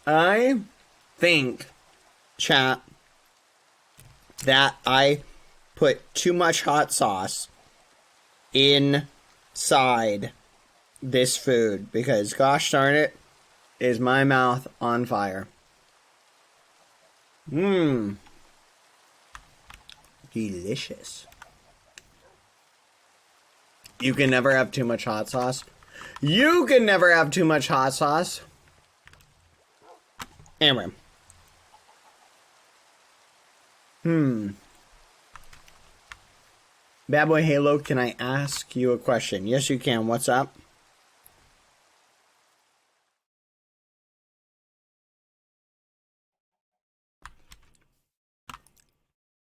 I think, chat, that I put too much hot sauce inside this food because, gosh darn it, is my mouth on fire. Mmm. Delicious. You can never have too much hot sauce. You can never have too much hot sauce. Anyway. Badboyheillo, can I ask you a question? Yes, you can. What's up?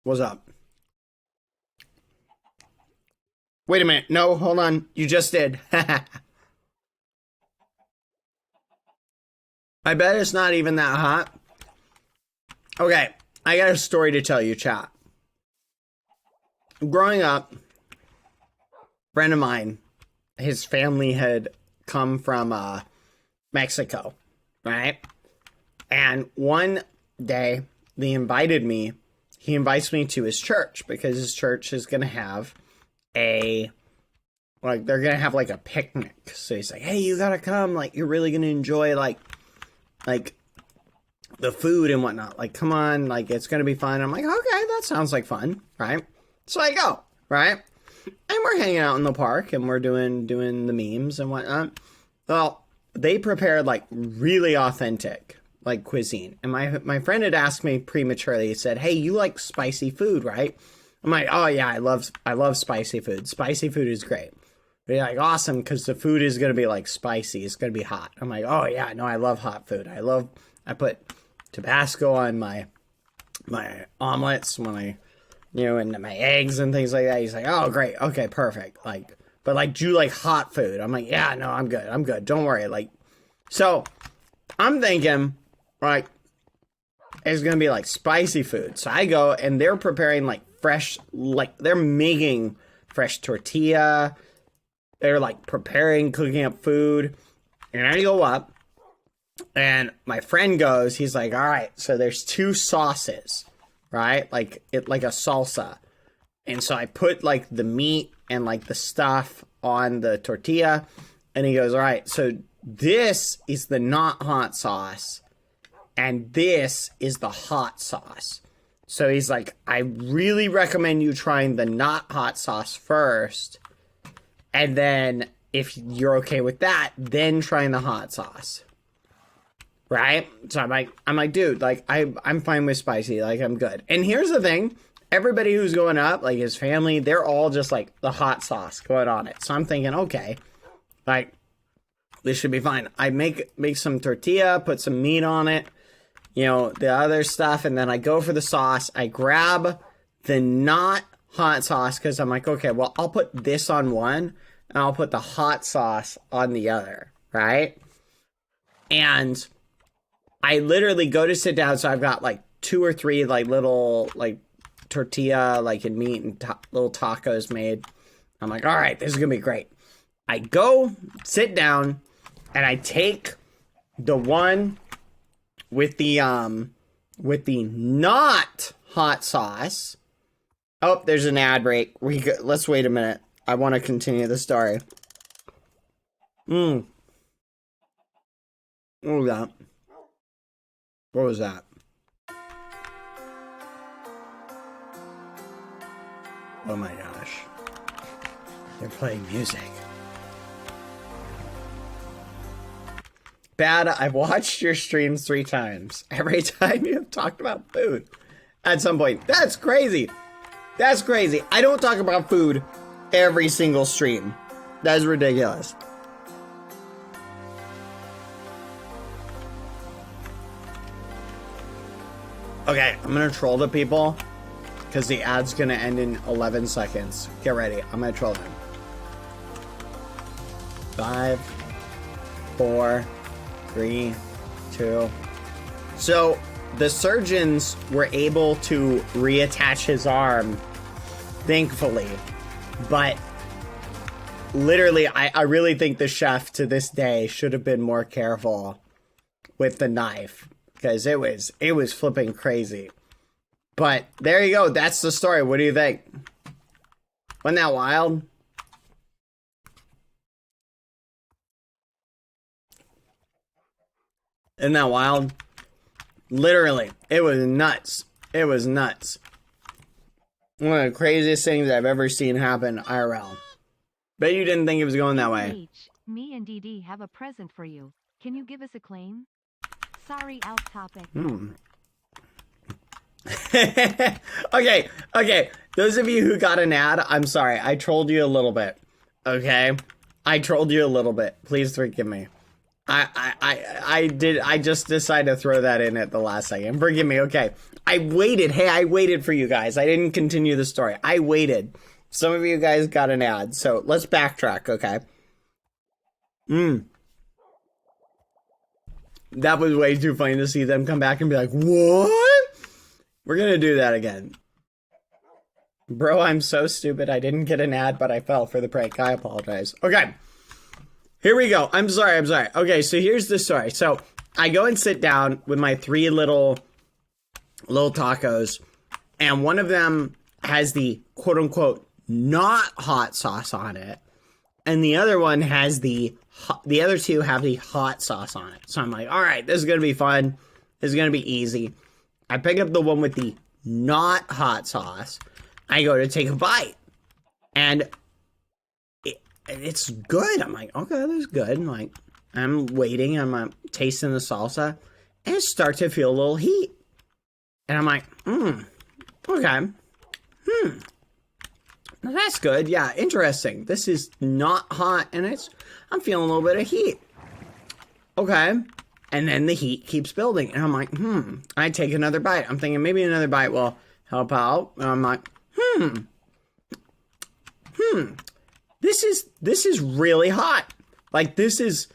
What's up? Wait a minute. No, hold on. You just did. I bet it's not even that hot. Okay, I got a story to tell you, chat. Growing up, a friend of mine, his family had come from Mexico, right? And one day, he invites me to his church because his church is going to have they're going to have like a picnic. So he's like, hey, you got to come. Like, you're really going to enjoy like the food and whatnot. Like, come on, like, it's going to be fun. I'm like, okay, that sounds like fun, right? So I go, right? And we're hanging out in the park and we're doing the memes and whatnot. Well, they prepared like really authentic like cuisine. And my friend had asked me prematurely, he said, hey, you like spicy food, right? I'm like, oh yeah, I love spicy food. Spicy food is great. They're like, awesome, because the food is going to be like spicy. It's going to be hot. I'm like, oh yeah, no, I love hot food. I put Tabasco on my omelets when and my eggs and things like that. He's like, oh great, okay, perfect. Like, but like, do you like hot food? I'm like, yeah, no, I'm good. Don't worry. Like, so I'm thinking, like, it's going to be like spicy food. So I go and they're preparing like fresh, like they're making fresh tortilla. They're like cooking up food. And I go up and my friend goes, he's like, all right, so there's two sauces, right? Like a salsa. And so I put like the meat and like the stuff on the tortilla. And he goes, all right, so this is the not hot sauce. And this is the hot sauce. So he's like, I really recommend you trying the not hot sauce first. And then if you're okay with that, then trying the hot sauce. Right? So I'm like, dude, like I'm fine with spicy. Like, I'm good. And here's the thing. Everybody who's going up, like his family, they're all just like the hot sauce going on it. So I'm thinking, okay, like this should be fine. I make some tortilla, put some meat on it. The other stuff, and then I go for the sauce. I grab the not hot sauce because I'm like, okay, well, I'll put this on one, and I'll put the hot sauce on the other, right? And I literally go to sit down, so I've got like 2 or 3 like little like tortilla like and meat and little tacos made. I'm like, all right, this is gonna be great. I go sit down, and I take the one with the not hot sauce. Oh, there's an ad break. Let's wait a minute. I want to continue the story. What was that? What was that? Oh my gosh. They're playing music. Bad, I've watched your streams 3 times. Every time you have talked about food at some point. That's crazy. That's crazy. I don't talk about food every single stream. That is ridiculous. Okay, I'm gonna troll the people because the ad's gonna end in 11 seconds. Get ready. I'm gonna troll them. 5, 4, 3, 2. So the surgeons were able to reattach his arm, thankfully. But literally, I really think the chef to this day should have been more careful with the knife because it was flipping crazy. But there you go. That's the story. What do you think? Wasn't that wild? Isn't that wild? Literally, it was nuts. It was nuts. One of the craziest things I've ever seen happen IRL. Bet you didn't think it was going that way. Me and DD have a present for you. Can you give us a claim? Sorry, out topic. Okay. Those of you who got an ad, I'm sorry. I trolled you a little bit. Okay? I trolled you a little bit. Please forgive me. I just decided to throw that in at the last second. Forgive me. Okay. I waited. Hey, I waited for you guys. I didn't continue the story. I waited. Some of you guys got an ad. So let's backtrack. Okay. That was way too funny to see them come back and be like, what? We're going to do that again. Bro, I'm so stupid. I didn't get an ad, but I fell for the prank. I apologize. Okay. Here we go. I'm sorry. Okay, so here's the story. So I go and sit down with my 3 little tacos, and one of them has the quote unquote not hot sauce on it, and the other one has the other 2 have the hot sauce on it. So I'm like, all right, this is going to be fun. This is going to be easy. I pick up the one with the not hot sauce. I go to take a bite, and it's good. I'm like, okay, this is good. I'm waiting. I'm tasting the salsa, and it starts to feel a little heat. And I'm like, okay. Now that's good. Yeah, interesting. This is not hot, and I'm feeling a little bit of heat. Okay. And then the heat keeps building, and I'm like, I take another bite. I'm thinking maybe another bite will help out. And I'm like, This is really hot. Like, this is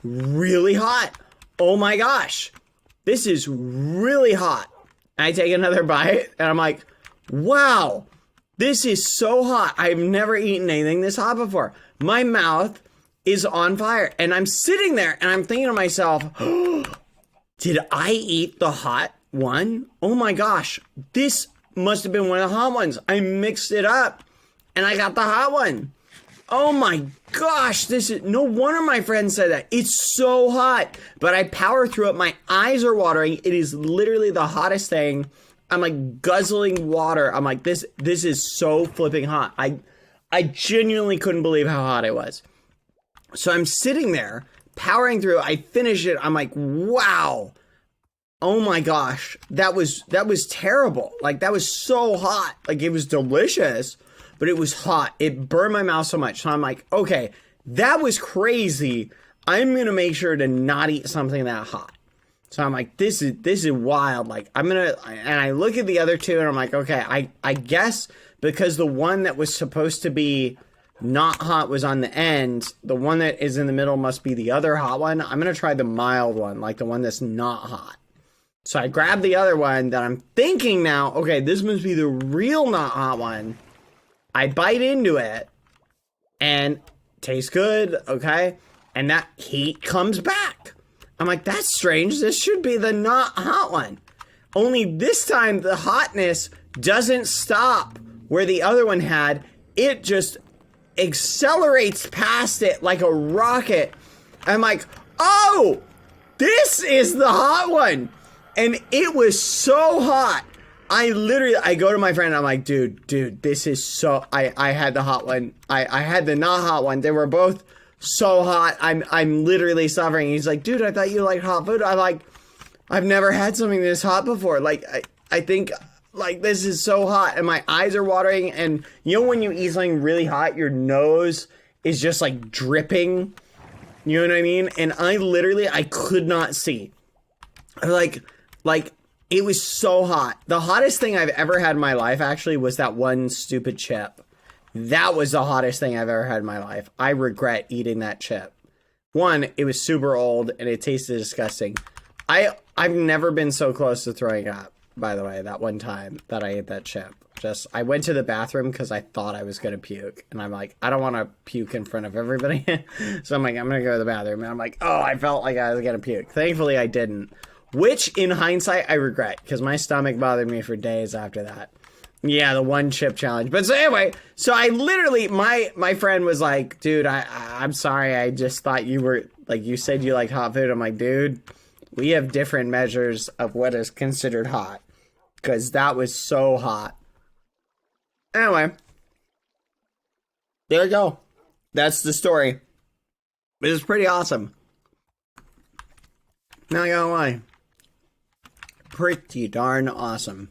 really hot. Oh my gosh. This is really hot. And I take another bite, and I'm like, wow, this is so hot. I've never eaten anything this hot before. My mouth is on fire, and I'm sitting there, and I'm thinking to myself, did I eat the hot one? Oh my gosh, this must have been one of the hot ones. I mixed it up, and I got the hot one. Oh my gosh, no wonder my friend said that. It's so hot, but I power through it. My eyes are watering. It is literally the hottest thing. I'm like guzzling water. I'm like, this is so flipping hot. I genuinely couldn't believe how hot it was. So I'm sitting there powering through. I finish it. I'm like, wow. Oh my gosh. That was terrible. Like, that was so hot. Like, it was delicious, but it was hot. It burned my mouth so much. So I'm like, okay, that was crazy. I'm going to make sure to not eat something that hot. So I'm like, this is wild. Like, and I look at the other 2 and I'm like, okay, I guess because the one that was supposed to be not hot was on the end, the one that is in the middle must be the other hot one. I'm going to try the mild one, like the one that's not hot. So I grab the other one that I'm thinking now, okay, this must be the real not hot one. I bite into it, and tastes good, okay? And that heat comes back. I'm like, that's strange. This should be the not hot one. Only this time, the hotness doesn't stop where the other one had. It just accelerates past it like a rocket. I'm like, oh, this is the hot one. And it was so hot. I go to my friend and I'm like, dude, this is so, I had the hot one. I had the not hot one. They were both so hot. I'm literally suffering. He's like, dude, I thought you liked hot food. I'm like, I've never had something this hot before. Like, I think, like, this is so hot. And my eyes are watering. And you know when you eat something really hot, your nose is just, like, dripping? You know what I mean? And I could not see. Like, it was so hot. The hottest thing I've ever had in my life, actually, was that one stupid chip. That was the hottest thing I've ever had in my life. I regret eating that chip. One, it was super old, and it tasted disgusting. I've never been so close to throwing up. by the way, that one time that I ate that chip. I went to the bathroom because I thought I was going to puke. And I'm like, I don't want to puke in front of everybody. So I'm like, I'm going to go to the bathroom. And I'm like, oh, I felt like I was going to puke. Thankfully, I didn't. Which, in hindsight, I regret. Because my stomach bothered me for days after that. Yeah, the one chip challenge. But so anyway, so I literally, my friend was like, dude, I'm sorry. I just thought you were, like, you said you like hot food. I'm like, dude, we have different measures of what is considered hot. Because that was so hot. Anyway, there we go. That's the story. It was pretty awesome. Not gonna lie. Pretty darn awesome.